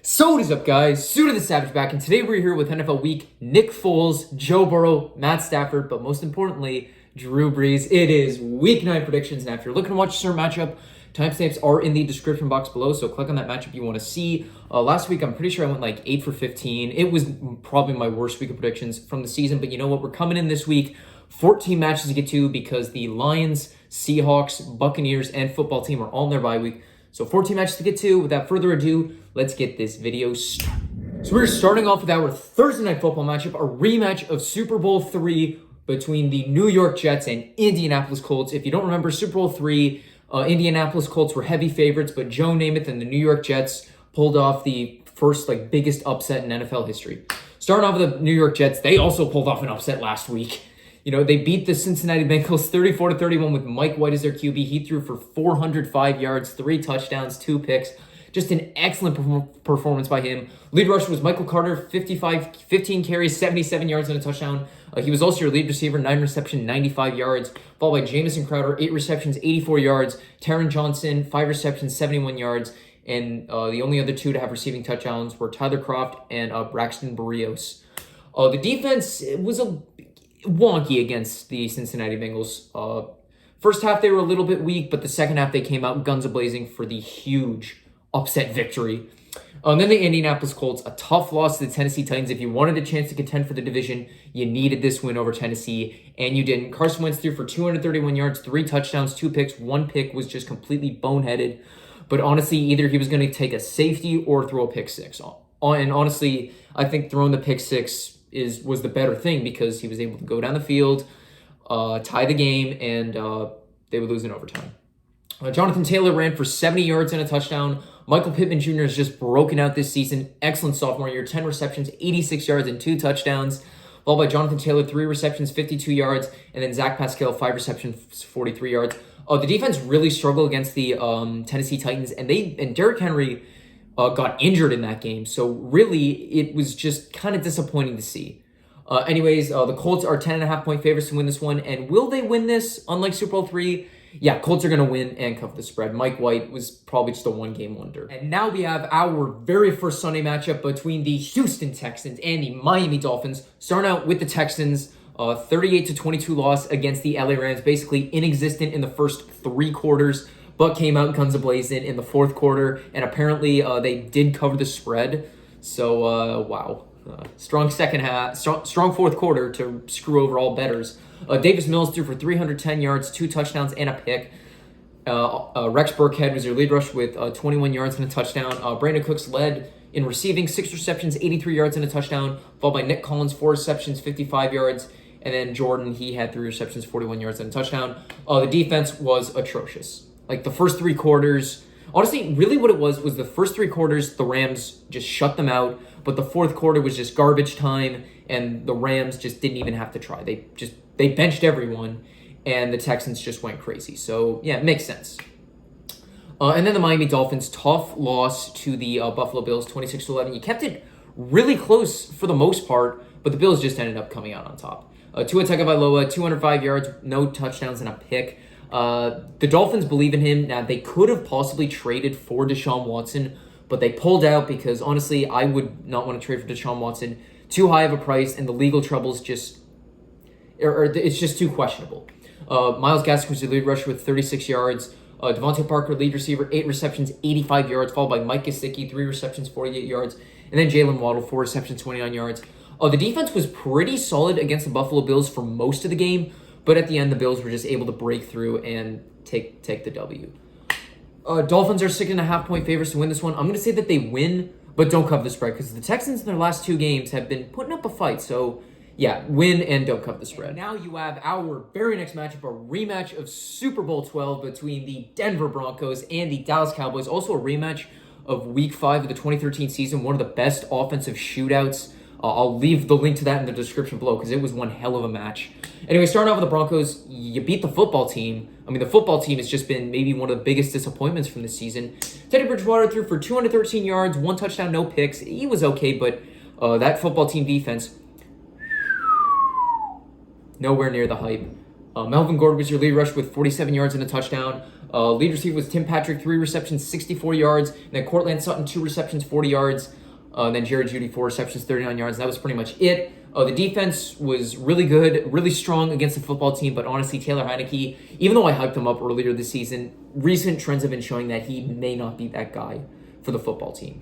So what is up, guys? Suit of the Savage back, and today we're here with NFL Week. Nick Foles, Joe Burrow, Matt Stafford, but most importantly, Drew Brees. It is Week 9 predictions, and if you're looking to watch a certain matchup, timestamps are in the description box below, so click on that matchup you want to see. Last week, I'm pretty sure I went like 8 for 15. It was probably my worst week of predictions from the season, but you know what? We're coming in this week, 14 matches to get to because the Lions, Seahawks, Buccaneers, and football team are all in their bye week. So 14 matches to get to. Without further ado, let's get this video started. So we're starting off with our Thursday Night Football matchup, a rematch of Super Bowl III between the New York Jets and Indianapolis Colts. If you don't remember, Super Bowl III, Indianapolis Colts were heavy favorites, but Joe Namath and the New York Jets pulled off the first biggest upset in NFL history. Starting off with the New York Jets, they also pulled off an upset last week. You know, they beat the Cincinnati Bengals 34-31 with Mike White as their QB. He threw for 405 yards, 3 touchdowns, 2 picks. Just an excellent performance by him. Lead rusher was Michael Carter, 15 carries, 77 yards and a touchdown. He was also your lead receiver, 9 receptions, 95 yards. Followed by Jamison Crowder, 8 receptions, 84 yards. Taron Johnson, 5 receptions, 71 yards. And the only other 2 to have receiving touchdowns were Tyler Kroft and Braxton Berrios. The defense was a wonky against the Cincinnati Bengals. First half, they were a little bit weak, but the second half, they came out guns a-blazing for the huge upset victory. And then the Indianapolis Colts, a tough loss to the Tennessee Titans. If you wanted a chance to contend for the division, you needed this win over Tennessee, and you didn't. Carson Wentz threw for 231 yards, 3 touchdowns, 2 picks. 1 pick was just completely boneheaded. But honestly, either he was going to take a safety or throw a pick 6. And honestly, I think throwing the pick 6 was the better thing because he was able to go down the field, tie the game, and they would lose in overtime. Jonathan Taylor ran for 70 yards and a touchdown. Michael Pittman Jr. has just broken out this season. Excellent sophomore year, 10 receptions, 86 yards, and 2 touchdowns. Followed by Jonathan Taylor, 3 receptions, 52 yards, and then Zach Pascal, 5 receptions, 43 yards. The defense really struggled against the Tennessee Titans, and Derrick Henry got injured in that game. So really, it was just kind of disappointing to see. Anyways, the Colts are 10.5-point favorites to win this one. And will they win this, unlike Super Bowl III? Yeah, Colts are going to win and cover the spread. Mike White was probably just a one-game wonder. And now we have our very first Sunday matchup between the Houston Texans and the Miami Dolphins. Starting out with the Texans, 38-22 loss against the LA Rams. Basically inexistent in the first 3 quarters, but came out guns a-blazing in the 4th quarter. And apparently they did cover the spread. So, wow. Strong second half, strong 4th quarter to screw over all bettors. Davis Mills threw for 310 yards, 2 touchdowns, and a pick. Rex Burkhead was your lead rush with 21 yards and a touchdown. Brandon Cooks led in receiving, 6 receptions, 83 yards and a touchdown, followed by Nick Collins, 4 receptions, 55 yards. And then Jordan, he had 3 receptions, 41 yards and a touchdown. The defense was atrocious. The first 3 quarters, honestly, really what it was the first 3 quarters, the Rams just shut them out. But the 4th quarter was just garbage time, and the Rams just didn't even have to try. They benched everyone, and the Texans just went crazy. So, yeah, it makes sense. And then the Miami Dolphins, tough loss to the Buffalo Bills, 26-11. You kept it really close for the most part, but the Bills just ended up coming out on top. Tua Tagovailoa, 205 yards, no touchdowns, and a pick. The Dolphins believe in him. Now, they could have possibly traded for Deshaun Watson, but they pulled out because, honestly, I would not want to trade for Deshaun Watson. Too high of a price, and the legal troubles it's just too questionable. Myles Gaskin was the lead rusher with 36 yards. Devontae Parker, lead receiver, 8 receptions, 85 yards, followed by Mike Gesicki, 3 receptions, 48 yards. And then Jalen Waddle, 4 receptions, 29 yards. The defense was pretty solid against the Buffalo Bills for most of the game, but at the end, the Bills were just able to break through and take the W. Dolphins are 6.5-point favorites to win this one. I'm going to say that they win, but don't cover the spread because the Texans in their last 2 games have been putting up a fight. So, yeah, win and don't cover the spread. And now you have our very next matchup, a rematch of Super Bowl 12 between the Denver Broncos and the Dallas Cowboys. Also a rematch of Week 5 of the 2013 season, one of the best offensive shootouts. I'll leave the link to that in the description below because it was one hell of a match. Anyway, starting off with the Broncos, you beat the football team. I mean, the football team has just been maybe one of the biggest disappointments from this season. Teddy Bridgewater threw for 213 yards, 1 touchdown, no picks. He was okay, but that football team defense, nowhere near the hype. Melvin Gordon was your lead rush with 47 yards and a touchdown. Lead receiver was Tim Patrick, 3 receptions, 64 yards. And then Cortland Sutton, 2 receptions, 40 yards. And then Jared Jeudy, 4 receptions, 39 yards. That was pretty much it. The defense was really good, really strong against the football team. But honestly, Taylor Heineke, even though I hyped him up earlier this season, recent trends have been showing that he may not be that guy for the football team.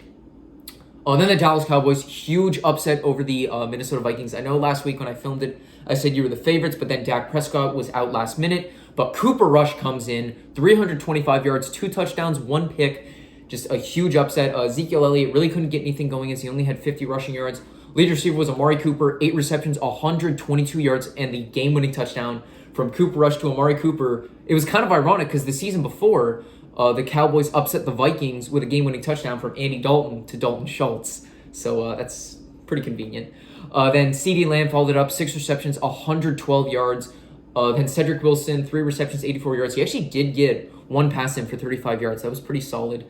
Then the Dallas Cowboys, huge upset over the Minnesota Vikings. I know last week when I filmed it, I said you were the favorites, but then Dak Prescott was out last minute. But Cooper Rush comes in, 325 yards, 2 touchdowns, 1 pick. Just a huge upset. Ezekiel Elliott really couldn't get anything going as he only had 50 rushing yards. Lead receiver was Amari Cooper, 8 receptions, 122 yards, and the game-winning touchdown from Cooper Rush to Amari Cooper. It was kind of ironic because the season before, the Cowboys upset the Vikings with a game-winning touchdown from Andy Dalton to Dalton Schultz. So that's pretty convenient. Then CeeDee Lamb followed it up, 6 receptions, 112 yards. Then Cedric Wilson, 3 receptions, 84 yards. He actually did get 1 pass in for 35 yards. That was pretty solid.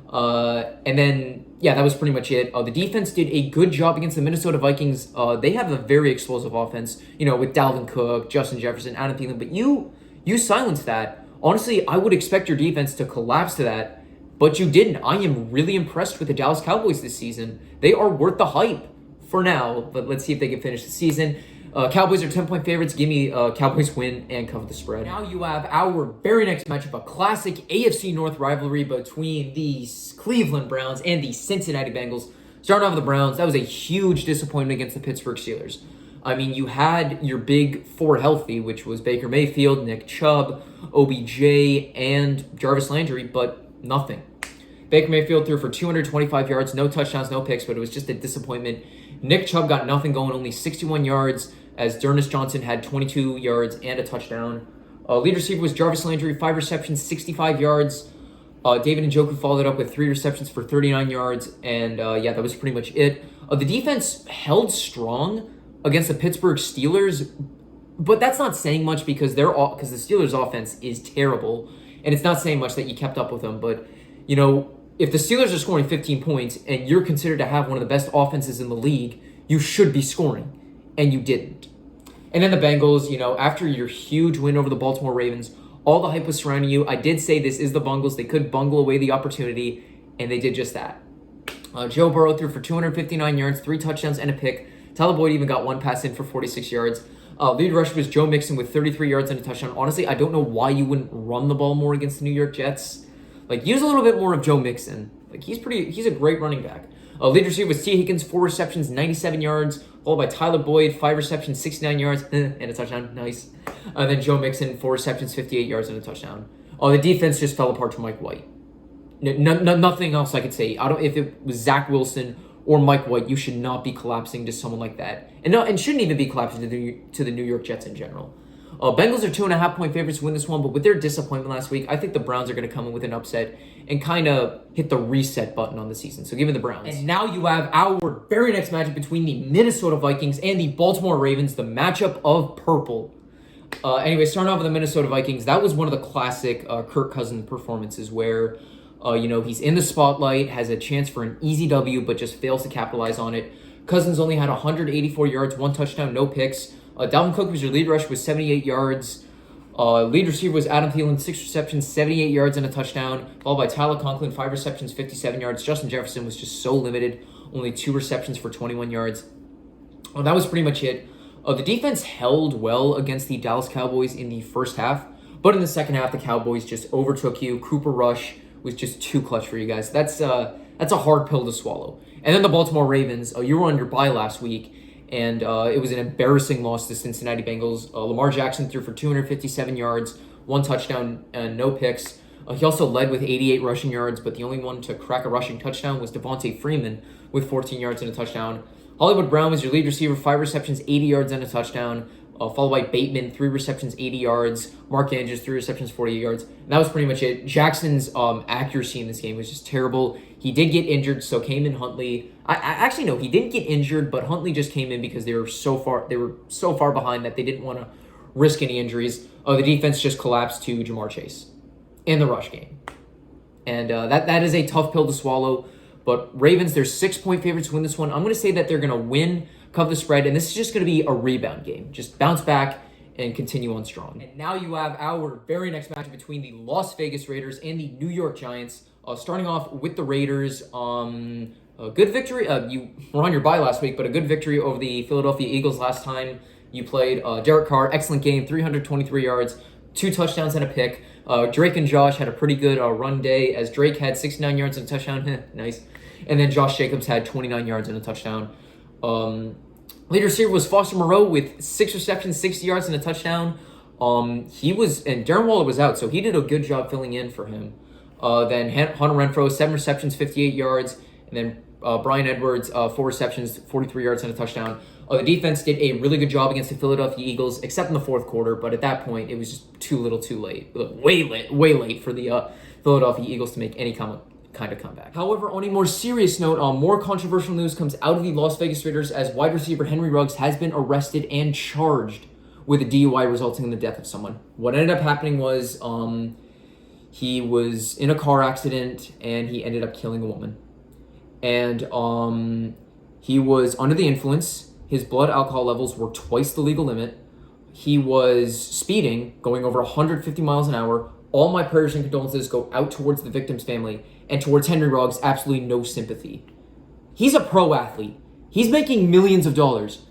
And then, that was pretty much it. The defense did a good job against the Minnesota Vikings. They have a very explosive offense, with Dalvin Cook, Justin Jefferson, Adam Thielen. But you silenced that. Honestly, I would expect your defense to collapse to that, but you didn't. I am really impressed with the Dallas Cowboys this season. They are worth the hype for now, but let's see if they can finish the season. Cowboys are 10-point favorites. Give me Cowboys win and cover the spread. Now you have our very next matchup, a classic AFC North rivalry between the Cleveland Browns and the Cincinnati Bengals. Starting off with the Browns, that was a huge disappointment against the Pittsburgh Steelers. I mean, you had your big 4 healthy, which was Baker Mayfield, Nick Chubb, OBJ, and Jarvis Landry, but nothing. Baker Mayfield threw for 225 yards, no touchdowns, no picks, but it was just a disappointment. Nick Chubb got nothing going, only 61 yards, as D'Ernest Johnson had 22 yards and a touchdown. Lead receiver was Jarvis Landry, 5 receptions, 65 yards. David Njoku followed it up with 3 receptions for 39 yards, and that was pretty much it. The defense held strong against the Pittsburgh Steelers, but that's not saying much because the Steelers' offense is terrible, and it's not saying much that you kept up with them. But if the Steelers are scoring 15 points and you're considered to have one of the best offenses in the league, you should be scoring, and you didn't. And then the Bengals, after your huge win over the Baltimore Ravens, all the hype was surrounding you. I did say this is the Bengals. They could bungle away the opportunity, and they did just that. Joe Burrow threw for 259 yards, 3 touchdowns, and a pick. Tyler Boyd even got 1 pass in for 46 yards. Lead rusher was Joe Mixon with 33 yards and a touchdown. Honestly, I don't know why you wouldn't run the ball more against the New York Jets. Use a little bit more of Joe Mixon. He's a great running back. Lead receiver was T. Higgins, 4 receptions, 97 yards, followed by Tyler Boyd, 5 receptions, 69 yards, and a touchdown. Nice. Then Joe Mixon, 4 receptions, 58 yards, and a touchdown. The defense just fell apart to Mike White. Nothing else I could say. If it was Zach Wilson or Mike White, you should not be collapsing to someone like that. And shouldn't even be collapsing to the New York Jets in general. Bengals are 2.5-point favorites to win this one, but with their disappointment last week, I think the Browns are going to come in with an upset and kind of hit the reset button on the season. So give me the Browns. And now you have our very next matchup between the Minnesota Vikings and the Baltimore Ravens, the matchup of purple. Anyway, starting off with the Minnesota Vikings, that was one of the classic Kirk Cousins performances where, he's in the spotlight, has a chance for an easy W, but just fails to capitalize on it. Cousins only had 184 yards, 1 touchdown, no picks. Dalvin Cook was your lead rush with 78 yards. Lead receiver was Adam Thielen, 6 receptions, 78 yards and a touchdown, followed by Tyler Conklin, 5 receptions, 57 yards. Justin Jefferson was just so limited, only 2 receptions for 21 yards. That was pretty much it. The defense held well against the Dallas Cowboys in the first half, but in the second half, the Cowboys just overtook you. Cooper Rush was just too clutch for you guys. That's a hard pill to swallow. And then the Baltimore Ravens, you were on your bye last week, and it was an embarrassing loss to Cincinnati Bengals. Lamar Jackson threw for 257 yards, 1 touchdown, and no picks. He also led with 88 rushing yards, but the only one to crack a rushing touchdown was Devontae Freeman with 14 yards and a touchdown. Hollywood Brown was your lead receiver, 5 receptions, 80 yards and a touchdown, followed by Bateman, 3 receptions, 80 yards. Mark Andrews, 3 receptions, 48 yards. And that was pretty much it. Jackson's accuracy in this game was just terrible. He did get injured, so came in Huntley. Actually, no, he didn't get injured, but Huntley just came in because they were so far behind that they didn't want to risk any injuries. The defense just collapsed to Jamar Chase in the rush game. And that is a tough pill to swallow. But Ravens, they're 6-point favorites to win this one. I'm going to say that they're going to win, cover the spread, and this is just going to be a rebound game. Just bounce back and continue on strong. And now you have our very next match between the Las Vegas Raiders and the New York Giants. Starting off with the Raiders, a good victory. You were on your bye last week, but a good victory over the Philadelphia Eagles last time you played. Derek Carr, excellent game, 323 yards, 2 touchdowns and a pick. Drake and Josh had a pretty good run day, as Drake had 69 yards and a touchdown. Nice. And then Josh Jacobs had 29 yards and a touchdown. Lead receiver was Foster Moreau with 6 receptions, 60 yards, and a touchdown. And Darren Waller was out, so he did a good job filling in for him. Then Hunter Renfrow, 7 receptions, 58 yards. And then Brian Edwards, 4 receptions, 43 yards, and a touchdown. The defense did a really good job against the Philadelphia Eagles, except in the fourth quarter. But at that point, it was just too little too late. Way late for the Philadelphia Eagles to make any kind of comeback. However, on a more serious note, more controversial news comes out of the Las Vegas Raiders as wide receiver Henry Ruggs has been arrested and charged with a DUI resulting in the death of someone. What ended up happening was he was in a car accident and he ended up killing a woman. And he was under the influence. His blood alcohol levels were twice the legal limit. He was speeding, going over 150 miles an hour. All my prayers and condolences go out towards the victim's family, and towards Henry Ruggs, absolutely no sympathy. He's a pro athlete. He's making millions of dollars.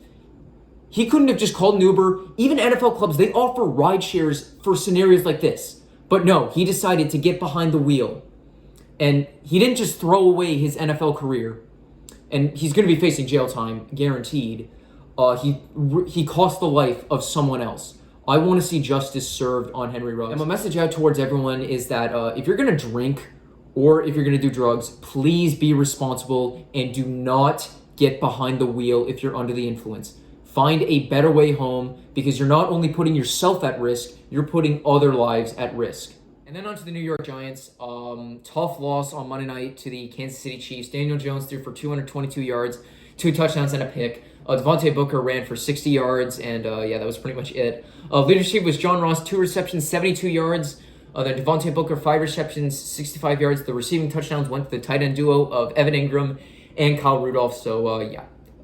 He couldn't have just called an Uber. Even NFL clubs, they offer ride shares for scenarios like this. But no, he decided to get behind the wheel. And he didn't just throw away his NFL career. And he's going to be facing jail time, guaranteed. He cost the life of someone else. I want to see justice served on Henry Ruggs. And my message out towards everyone is that if you're going to drink or if you're going to do drugs, please be responsible and do not get behind the wheel if you're under the influence. Find a better way home, because you're not only putting yourself at risk, you're putting other lives at risk. And then on to the New York Giants. Tough loss on Monday night to the Kansas City Chiefs. Daniel Jones threw for 222 yards, 2 touchdowns and a pick. Devontae Booker ran for 60 yards, and that was pretty much it. Leadership was John Ross, 2 receptions, 72 yards. Then Devontae Booker, 5 receptions, 65 yards. The receiving touchdowns went to the tight end duo of Evan Ingram and Kyle Rudolph. So,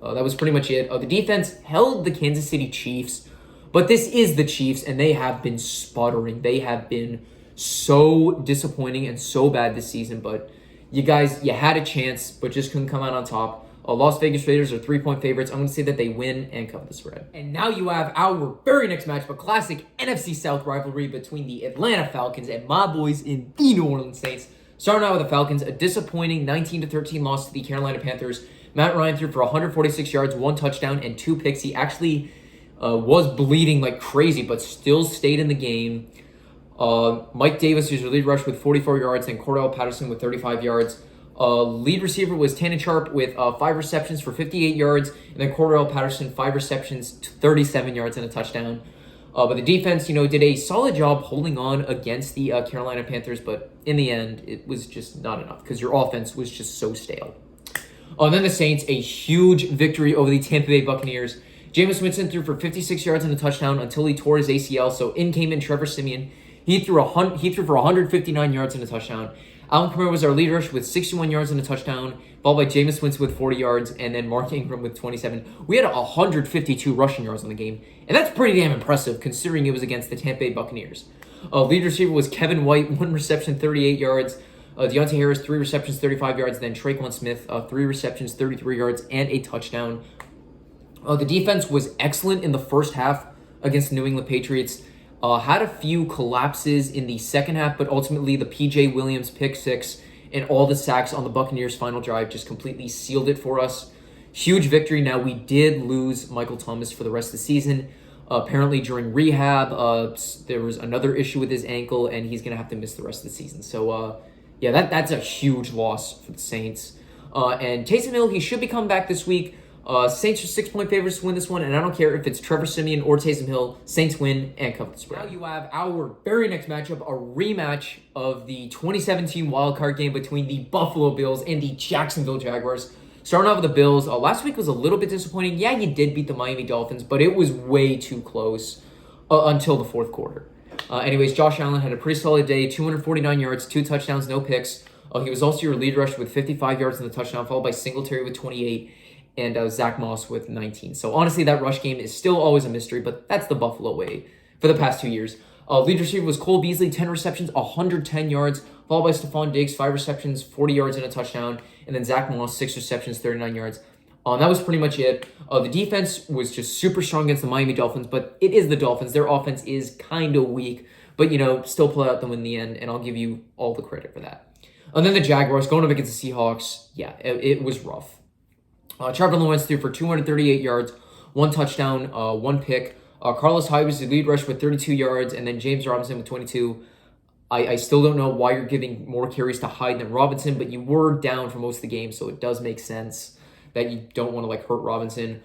that was pretty much it. The defense held the Kansas City Chiefs, but this is the Chiefs, and they have been sputtering. They have been so disappointing and so bad this season, but you had a chance, but just couldn't come out on top. Las Vegas Raiders are 3-point favorites. I'm going to say that they win and cover the spread. And now you have our very next match, a classic NFC South rivalry between the Atlanta Falcons and my boys in the New Orleans Saints. Starting out with the Falcons, a disappointing 19-13 loss to the Carolina Panthers. Matt Ryan threw for 146 yards, 1 touchdown, and 2 picks. He actually was bleeding like crazy, but still stayed in the game. Mike Davis was your lead rush with 44 yards, and Cordell Patterson with 35 yards. Lead receiver was Tannen Sharp with 5 receptions for 58 yards, and then Cordell Patterson, 5 receptions, 37 yards, and a touchdown. But the defense, did a solid job holding on against the Carolina Panthers, but in the end, it was just not enough because your offense was just so stale. Then the Saints, a huge victory over the Tampa Bay Buccaneers. Jameis Winston threw for 56 yards and a touchdown until he tore his ACL, so in came in Trevor Siemian. He threw for 159 yards and a touchdown. Alvin Kamara was our lead rush with 61 yards and a touchdown, followed by Jameis Winston with 40 yards, and then Mark Ingram with 27. We had 152 rushing yards in the game, and that's pretty damn impressive considering it was against the Tampa Bay Buccaneers. Lead receiver was Kevin White, 1 reception, 38 yards. Deontay Harris, 3 receptions, 35 yards. Then Traquan Smith, 3 receptions, 33 yards, and a touchdown. The defense was excellent in the first half against the New England Patriots. Had a few collapses in the second half, but ultimately the P.J. Williams pick 6 and all the sacks on the Buccaneers' final drive just completely sealed it for us. Huge victory. Now, we did lose Michael Thomas for the rest of the season. Apparently, during rehab, there was another issue with his ankle, and he's going to have to miss the rest of the season. So, that's a huge loss for the Saints. And Taysom Hill, he should be coming back this week. Saints are 6-point favorites to win this one, and I don't care if it's Trevor Siemian or Taysom Hill. Saints win and cover the spread. Now you have our very next matchup, a rematch of the 2017 wildcard game between the Buffalo Bills and the Jacksonville Jaguars. Starting off with the Bills, last week was a little bit disappointing. Yeah, you did beat the Miami Dolphins, but it was way too close until the fourth quarter. Anyways, Josh Allen had a pretty solid day, 249 yards, 2 touchdowns, no picks. He was also your lead rush with 55 yards in the touchdown, followed by Singletary with 28. and Zach Moss with 19. So honestly, that rush game is still always a mystery, but that's the Buffalo way for the past 2 years. Lead receiver was Cole Beasley, 10 receptions, 110 yards, followed by Stephon Diggs, 5 receptions, 40 yards and a touchdown, and then Zach Moss, 6 receptions, 39 yards. That was pretty much it. The defense was just super strong against the Miami Dolphins, but it is the Dolphins. Their offense is kind of weak, but, still pull out them in the end, and I'll give you all the credit for that. And then the Jaguars going up against the Seahawks, it was rough. Trevor Lawrence threw for 238 yards, 1 touchdown, 1 pick. Carlos Hyde was the lead rush with 32 yards, and then James Robinson with 22. I still don't know why you're giving more carries to Hyde than Robinson, but you were down for most of the game, so it does make sense that you don't want to hurt Robinson.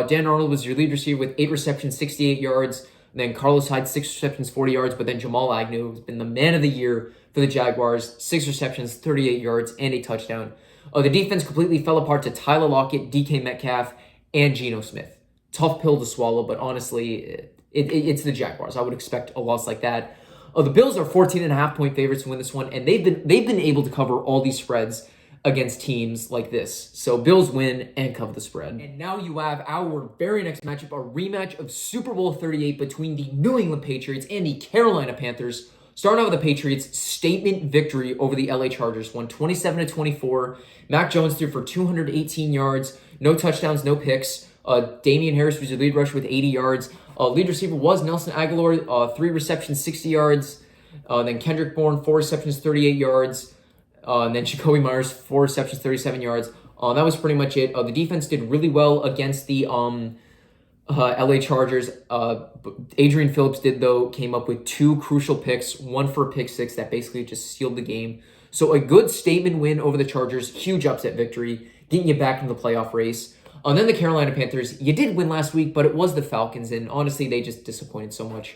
Dan Arnold was your lead receiver with 8 receptions, 68 yards. And then Carlos Hyde, 6 receptions, 40 yards. But then Jamal Agnew has been the man of the year for the Jaguars, 6 receptions, 38 yards, and a touchdown. The defense completely fell apart to Tyler Lockett, DK Metcalf, and Geno Smith. Tough pill to swallow, but honestly, it's the Jaguars. I would expect a loss like that. The Bills are 14.5-point favorites to win this one, and they've been able to cover all these spreads against teams like this. So Bills win and cover the spread. And now you have our very next matchup, a rematch of Super Bowl 38 between the New England Patriots and the Carolina Panthers. Starting out with the Patriots, statement victory over the LA Chargers, won 27-24. Mac Jones threw for 218 yards, no touchdowns, no picks. Damian Harris was the lead rusher with 80 yards. Lead receiver was Nelson Aguilar, 3 receptions, 60 yards. Then Kendrick Bourne, 4 receptions, 38 yards. And then Jacoby Myers, 4 receptions, 37 yards. That was pretty much it. The defense did really well against the LA Chargers. Adrian Phillips came up with 2 crucial picks, 1 for a pick 6 that basically just sealed the game. So a good statement win over the Chargers, huge upset victory, getting you back into the playoff race. And then the Carolina Panthers, you did win last week, but it was the Falcons, and honestly, they just disappointed so much.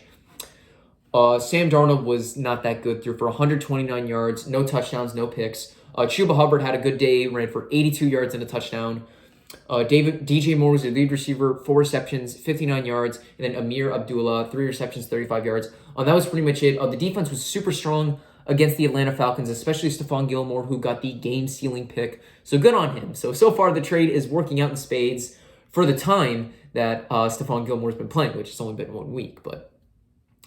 Sam Darnold was not that good, threw for 129 yards, no touchdowns, no picks. Chuba Hubbard had a good day, ran for 82 yards and a touchdown. DJ Moore was the lead receiver, 4 receptions, 59 yards, and then Amir Abdullah, 3 receptions, 35 yards. That was pretty much it. The defense was super strong against the Atlanta Falcons, especially Stephon Gilmore, who got the game-sealing pick. So good on him. So far the trade is working out in spades for the time that Stephon Gilmore's been playing, which has only been 1 week. But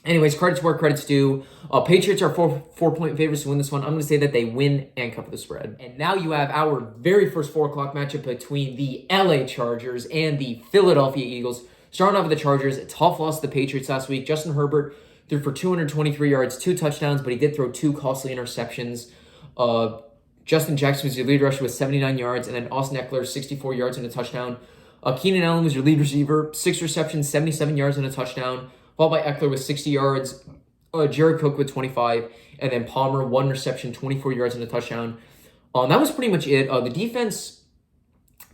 anyways, credits where credits due. Patriots are 4-point favorites to win this one. I'm going to say that they win and cover the spread. And now you have our very first 4 o'clock matchup between the LA Chargers and the Philadelphia Eagles. Starting off with the Chargers, a tough loss to the Patriots last week. Justin Herbert threw for 223 yards, 2 touchdowns, but he did throw 2 costly interceptions. Justin Jackson was your lead rusher with 79 yards, and then Austin Eckler, 64 yards and a touchdown. Keenan Allen was your lead receiver, 6 receptions, 77 yards and a touchdown, followed by Eckler with 60 yards, Jared Cook with 25, and then Palmer, 1 reception, 24 yards and a touchdown. That was pretty much it. The defense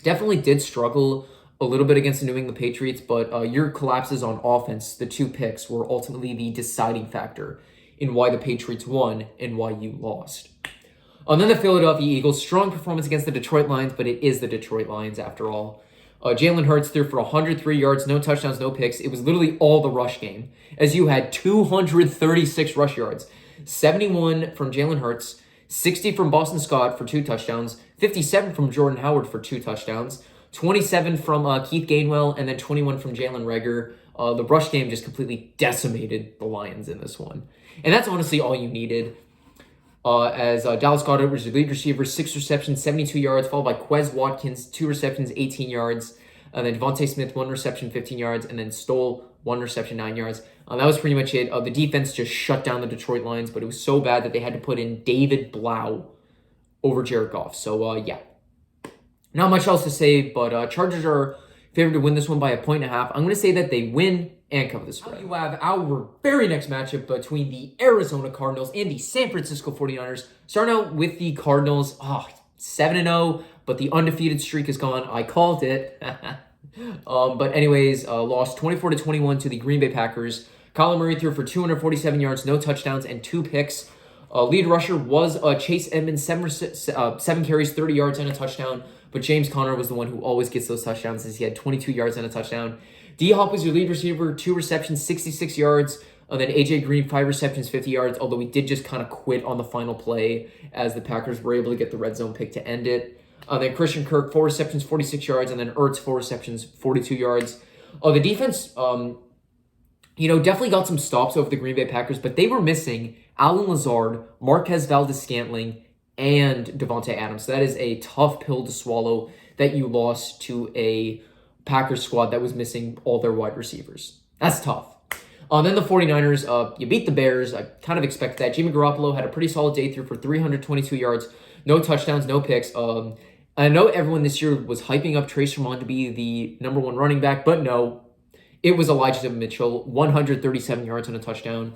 definitely did struggle a little bit against the New England Patriots, but your collapses on offense, the 2 picks, were ultimately the deciding factor in why the Patriots won and why you lost. And then the Philadelphia Eagles, strong performance against the Detroit Lions, but it is the Detroit Lions after all. Jalen Hurts threw for 103 yards, no touchdowns, no picks. It was literally all the rush game, as you had 236 rush yards, 71 from Jalen Hurts, 60 from Boston Scott for 2 touchdowns, 57 from Jordan Howard for 2 touchdowns, 27 from Keith Gainwell, and then 21 from Jalen Reagor. The rush game just completely decimated the Lions in this one. And that's honestly all you needed. As Dallas Goedert was the lead receiver, 6 receptions, 72 yards, followed by Quez Watkins, 2 receptions, 18 yards. And then Devontae Smith, 1 reception, 15 yards. And then Stoll, 1 reception, 9 yards. That was pretty much it. The defense just shut down the Detroit Lions, but it was so bad that they had to put in David Blau over Jared Goff. So, yeah. Not much else to say, but Chargers are favored to win this one by 1.5. I'm going to say that they win and cover the spread. You have our very next matchup between the Arizona Cardinals and the San Francisco 49ers. Starting out with the Cardinals, 7-0, but the undefeated streak is gone. I called it. But anyways, lost 24-21 to the Green Bay Packers. Kyler Murray threw for 247 yards, no touchdowns, and 2 picks. Lead rusher was Chase Edmonds, 7 carries, 30 yards, and a touchdown. But James Conner was the one who always gets those touchdowns, as he had 22 yards and a touchdown. D-Hop was your lead receiver, 2 receptions, 66 yards. And then A.J. Green, 5 receptions, 50 yards, although he did just kind of quit on the final play as the Packers were able to get the red zone pick to end it. Then Christian Kirk, 4 receptions, 46 yards, and then Ertz, 4 receptions, 42 yards. The defense, definitely got some stops over the Green Bay Packers, but they were missing Alan Lazard, Marquez Valdes-Scantling, and Devontae Adams. So that is a tough pill to swallow that you lost to a Packers squad that was missing all their wide receivers. That's tough. Then the 49ers, you beat the Bears. I kind of expected that. Jimmy Garoppolo had a pretty solid day through for 322 yards, no touchdowns, no picks. I know everyone this year was hyping up Trace Sermon to be the number 1 running back, but no. It was Elijah Mitchell, 137 yards and a touchdown.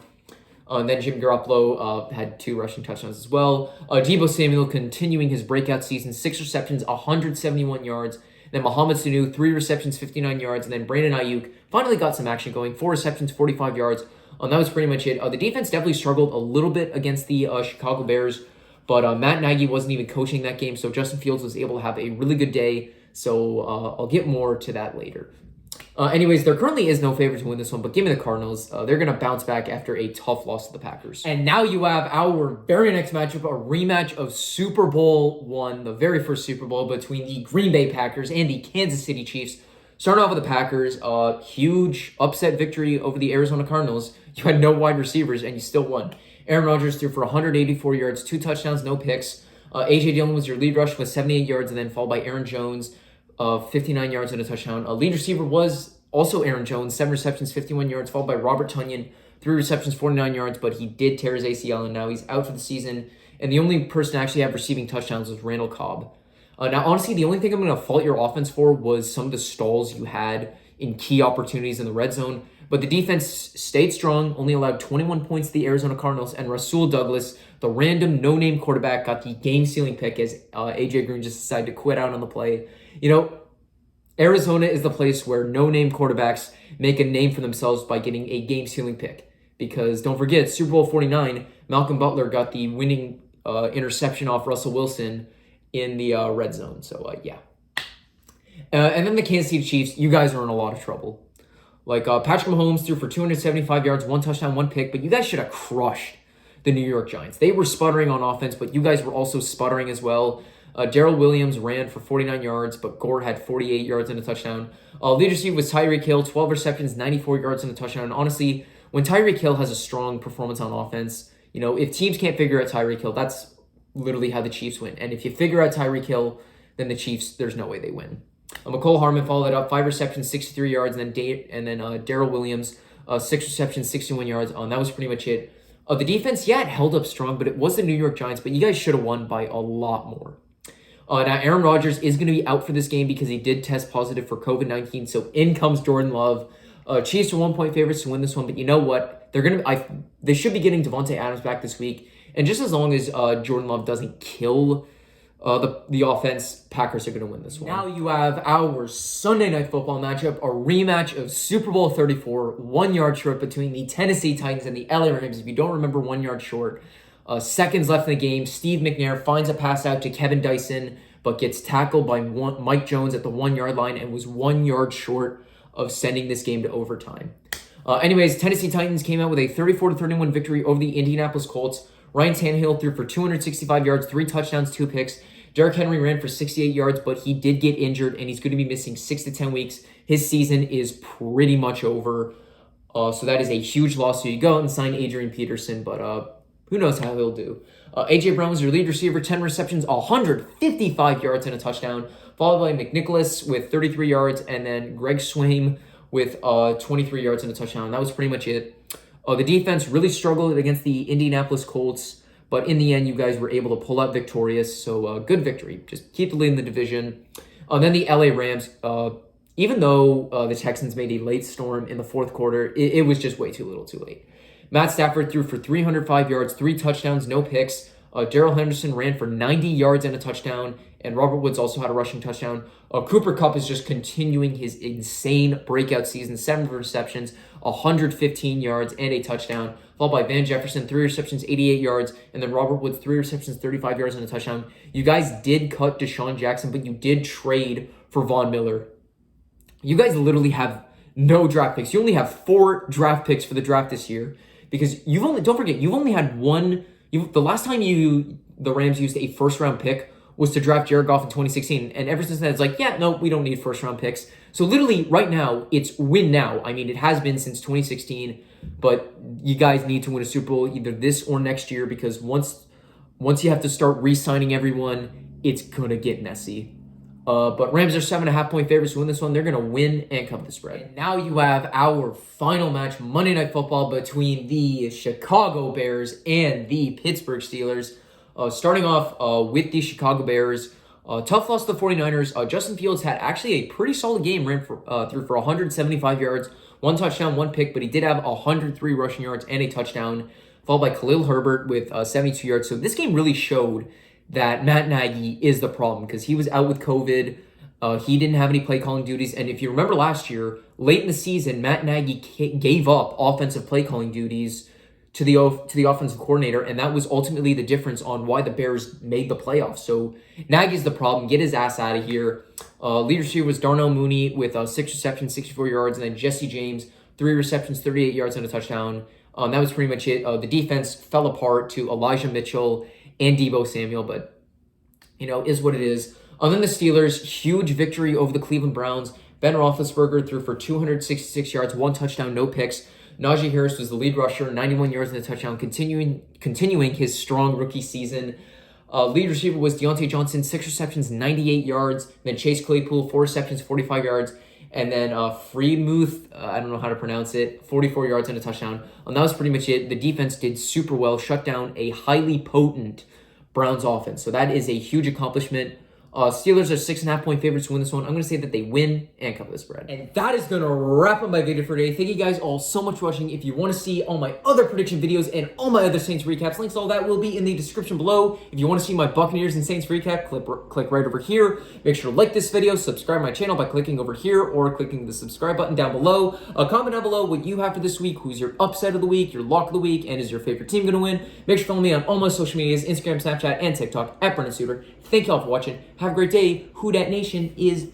And then Jimmy Garoppolo had 2 rushing touchdowns as well. Deebo Samuel continuing his breakout season, 6 receptions, 171 yards. Then Mohamed Sanu, 3 receptions, 59 yards. And then Brandon Ayuk finally got some action going, 4 receptions, 45 yards. That was pretty much it. The defense definitely struggled a little bit against the Chicago Bears, but Matt Nagy wasn't even coaching that game, so Justin Fields was able to have a really good day. So I'll get more to that later. Anyways, there currently is no favorite to win this one, but give me the Cardinals. They're going to bounce back after a tough loss to the Packers. And now you have our very next matchup, a rematch of Super Bowl I, the very first Super Bowl between the Green Bay Packers and the Kansas City Chiefs. Starting off with the Packers, huge upset victory over the Arizona Cardinals. You had no wide receivers, and you still won. Aaron Rodgers threw for 184 yards, 2 touchdowns, no picks. A.J. Dillon was your lead rush with 78 yards, and then followed by Aaron Jones, 59 yards and a touchdown. Lead receiver was also Aaron Jones, 7 receptions, 51 yards, followed by Robert Tonyan, 3 receptions, 49 yards, but he did tear his ACL, and now he's out for the season. And the only person to actually have receiving touchdowns was Randall Cobb. Now, honestly, the only thing I'm going to fault your offense for was some of the stalls you had in key opportunities in the red zone. But the defense stayed strong, only allowed 21 points to the Arizona Cardinals, and Rasul Douglas, the random no-name quarterback, got the game-sealing pick as A.J. Green just decided to quit out on the play. Arizona is the place where no-name quarterbacks make a name for themselves by getting a game-sealing pick. Because don't forget, Super Bowl 49, Malcolm Butler got the winning interception off Russell Wilson in the red zone. So, yeah. And then the Kansas City Chiefs, you guys are in a lot of trouble. Patrick Mahomes threw for 275 yards, 1 touchdown, 1 pick, but you guys should have crushed the New York Giants. They were sputtering on offense, but you guys were also sputtering as well. Darrell Williams ran for 49 yards, but Gore had 48 yards and a touchdown. Leadership was Tyreek Hill, 12 receptions, 94 yards and a touchdown. And honestly, when Tyreek Hill has a strong performance on offense, if teams can't figure out Tyreek Hill, that's literally how the Chiefs win. And if you figure out Tyreek Hill, then the Chiefs, there's no way they win. McCole Hardman followed it up, 5 receptions, 63 yards, and then Darrell Williams, 6 receptions, 61 yards. That was pretty much it. The defense, yeah, it held up strong, but it was the New York Giants, but you guys should have won by a lot more. Now, Aaron Rodgers is going to be out for this game because he did test positive for COVID-19, so in comes Jordan Love. Chiefs are 1-point favorites to win this one, but you know what? They should be getting Devontae Adams back this week, and just as long as Jordan Love doesn't kill the offense, Packers are going to win this one. Now you have our Sunday Night Football matchup, a rematch of Super Bowl 34, 1 yard short between the Tennessee Titans and the LA Rams. If you don't remember, 1 yard short. Seconds left in the game, Steve McNair finds a pass out to Kevin Dyson, but gets tackled by Mike Jones at the 1 yard line and was 1 yard short of sending this game to overtime. Anyways, Tennessee Titans came out with a 34-31 victory over the Indianapolis Colts. Ryan Tannehill threw for 265 yards, 3 touchdowns, 2 picks. Derrick Henry ran for 68 yards, but he did get injured, and he's going to be missing 6 to 10 weeks. His season is pretty much over, so that is a huge loss. So you go out and sign Adrian Peterson, but who knows how he'll do. A.J. Brown was your lead receiver, 10 receptions, 155 yards and a touchdown, followed by McNicholas with 33 yards, and then Greg Swaim with 23 yards and a touchdown. That was pretty much it. The defense really struggled against the Indianapolis Colts, but in the end, you guys were able to pull out victorious, so good victory. Just keep the lead in the division. Then the LA Rams, even though the Texans made a late storm in the fourth quarter, it was just way too little too late. Matt Stafford threw for 305 yards, 3 touchdowns, no picks. Darrell Henderson ran for 90 yards and a touchdown, and Robert Woods also had a rushing touchdown. Cooper Kupp is just continuing his insane breakout season, 7 receptions, 115 yards, and a touchdown, followed by Van Jefferson, 3 receptions, 88 yards, and then Robert Woods, 3 receptions, 35 yards, and a touchdown. You guys did cut Deshaun Jackson, but you did trade for Von Miller. You guys literally have no draft picks. You only have 4 draft picks for the draft this year, because don't forget, you've only had one. The last time the Rams used a first-round pick was to draft Jared Goff in 2016. And ever since then, it's like, yeah, no, we don't need first-round picks. So literally right now, it's win now. I mean, it has been since 2016, but you guys need to win a Super Bowl either this or next year, because once you have to start re-signing everyone, it's going to get messy. But Rams are 7.5-point favorites to win this one. They're going to win and cover the spread. And now you have our final match, Monday Night Football, between the Chicago Bears and the Pittsburgh Steelers. Starting off with the Chicago Bears. Tough loss to the 49ers. Justin Fields had actually a pretty solid game, ran through for 175 yards, 1 touchdown, 1 pick, but he did have 103 rushing yards and a touchdown, followed by Khalil Herbert with 72 yards. So this game really showed that Matt Nagy is the problem, because he was out with COVID. He didn't have any play calling duties. And if you remember last year, late in the season, Matt Nagy gave up offensive play calling duties to the offensive coordinator, and that was ultimately the difference on why the Bears made the playoffs. So Nagy's the problem. Get his ass out of here. Leadership was Darnell Mooney with 6 receptions, 64 yards, and then Jesse James, 3 receptions, 38 yards and a touchdown. That was pretty much it. The defense fell apart to Elijah Mitchell and Deebo Samuel, but, is what it is. Then the Steelers, huge victory over the Cleveland Browns. Ben Roethlisberger threw for 266 yards, 1 touchdown, no picks. Najee Harris was the lead rusher, 91 yards and a touchdown, continuing his strong rookie season. Lead receiver was Deontay Johnson, 6 receptions, 98 yards. Then Chase Claypool, 4 receptions, 45 yards. And then Freemuth, I don't know how to pronounce it, 44 yards and a touchdown. That was pretty much it. The defense did super well, shut down a highly potent Browns offense. So that is a huge accomplishment. Steelers are 6.5-point favorites to win this one. I'm going to say that they win and cover the spread. And that is going to wrap up my video for today. Thank you guys all so much for watching. If you want to see all my other prediction videos and all my other Saints recaps, links to all that will be in the description below. If you want to see my Buccaneers and Saints recap, click right over here. Make sure to like this video, subscribe my channel by clicking over here or clicking the subscribe button down below. Comment down below what you have for this week, who's your upset of the week, your lock of the week, and is your favorite team going to win. Make sure to follow me on all my social medias, Instagram, Snapchat, and TikTok at Brendan Suter. Thank you all for watching. Have a great day. Who Dat Nation is